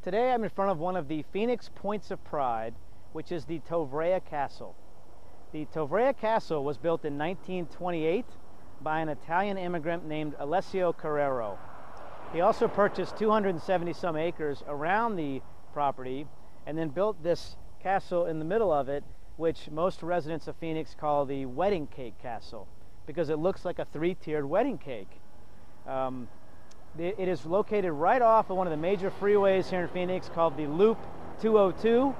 Today I'm in front of one of the Phoenix points of pride, which is the Tovrea Castle. The Tovrea Castle was built in 1928 by an Italian immigrant named Alessio Carrero. He also purchased 270 some acres around the property and then built this castle in the middle of it, which most residents of Phoenix call the wedding cake castle because it looks like a three-tiered wedding cake. It is located right off of one of the major freeways here in Phoenix called the Loop 202.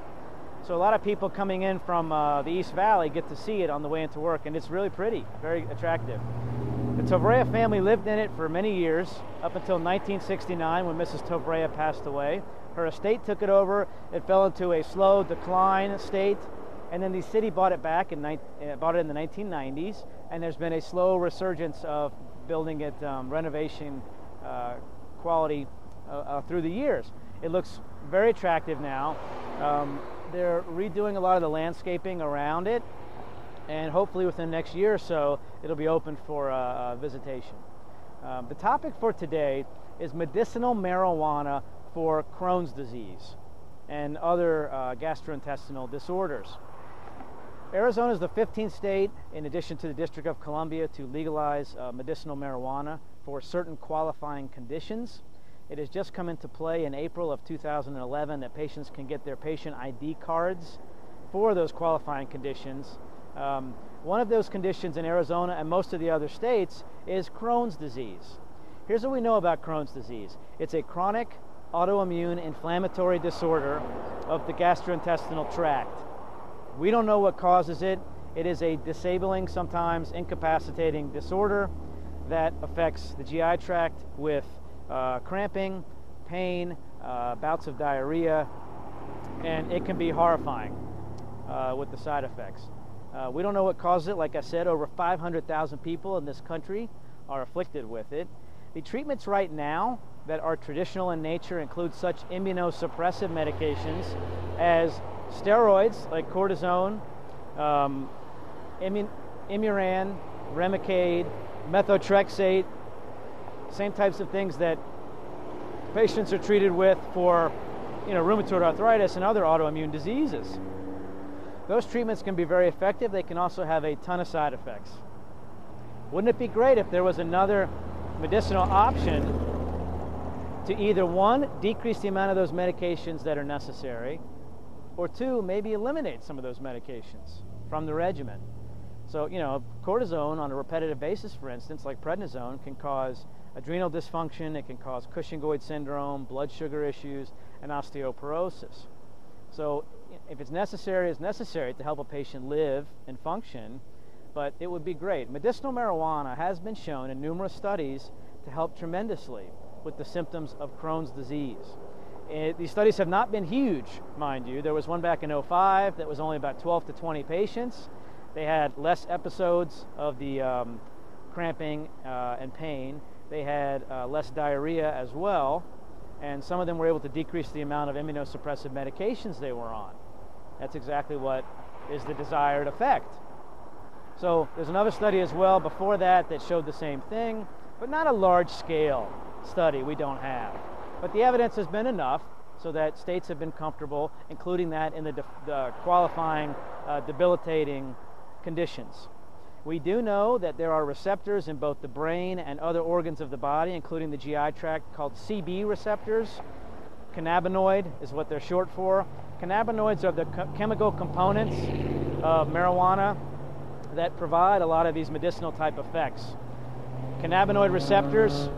So a lot of people coming in from the East Valley get to see it on the way into work, and it's really pretty, very attractive. The Tovrea family lived in it for many years, up until 1969 when Mrs. Tovrea passed away. Her estate took it over. It fell into a slow decline state, and then the city bought it back in the 1990s, and there's been a slow resurgence of building it, renovation quality through the years. It looks very attractive now. They're redoing a lot of the landscaping around it, and hopefully within the next year or so it'll be open for visitation. The topic for today is medicinal marijuana for Crohn's disease and other gastrointestinal disorders. Arizona is the 15th state, in addition to the District of Columbia, to legalize medicinal marijuana for certain qualifying conditions. It has just come into play in April of 2011 that patients can get their patient ID cards for those qualifying conditions. One of those conditions in Arizona and most of the other states is Crohn's disease. Here's what we know about Crohn's disease. It's a chronic autoimmune inflammatory disorder of the gastrointestinal tract. We don't know what causes it. It is a disabling, sometimes incapacitating disorder that affects the GI tract with cramping, pain, bouts of diarrhea, and it can be horrifying with the side effects. We don't know what causes it. Like I said, over 500,000 people in this country are afflicted with it. The treatments right now that are traditional in nature include such immunosuppressive medications as steroids like cortisone, Imuran, Remicade, methotrexate, same types of things that patients are treated with for, rheumatoid arthritis and other autoimmune diseases. Those treatments can be very effective. They can also have a ton of side effects. Wouldn't it be great if there was another medicinal option to either, one, decrease the amount of those medications that are necessary, or two, maybe eliminate some of those medications from the regimen? So, cortisone on a repetitive basis, for instance, like prednisone, can cause adrenal dysfunction, it can cause Cushingoid syndrome, blood sugar issues, and osteoporosis. So if it's necessary, it's necessary to help a patient live and function, but it would be great. Medicinal marijuana has been shown in numerous studies to help tremendously with the symptoms of Crohn's disease. These studies have not been huge, mind you. There was one back in 2005 that was only about 12 to 20 patients. They had less episodes of the cramping and pain. They had less diarrhea as well, and some of them were able to decrease the amount of immunosuppressive medications they were on. That's exactly what is the desired effect. So there's another study as well before that that showed the same thing, but not a large-scale study we don't have. But the evidence has been enough so that states have been comfortable including that in the qualifying debilitating conditions. We do know that there are receptors in both the brain and other organs of the body, including the GI tract, called CB receptors. Cannabinoid is what they're short for. Cannabinoids are the chemical components of marijuana that provide a lot of these medicinal type effects. Cannabinoid receptors,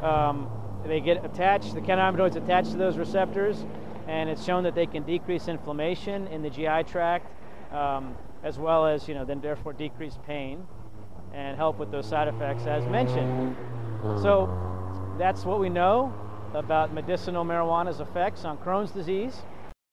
they get attached, the cannabinoids attach to those receptors, and it's shown that they can decrease inflammation in the GI tract, as well as, then therefore decrease pain and help with those side effects as mentioned. So that's what we know about medicinal marijuana's effects on Crohn's disease.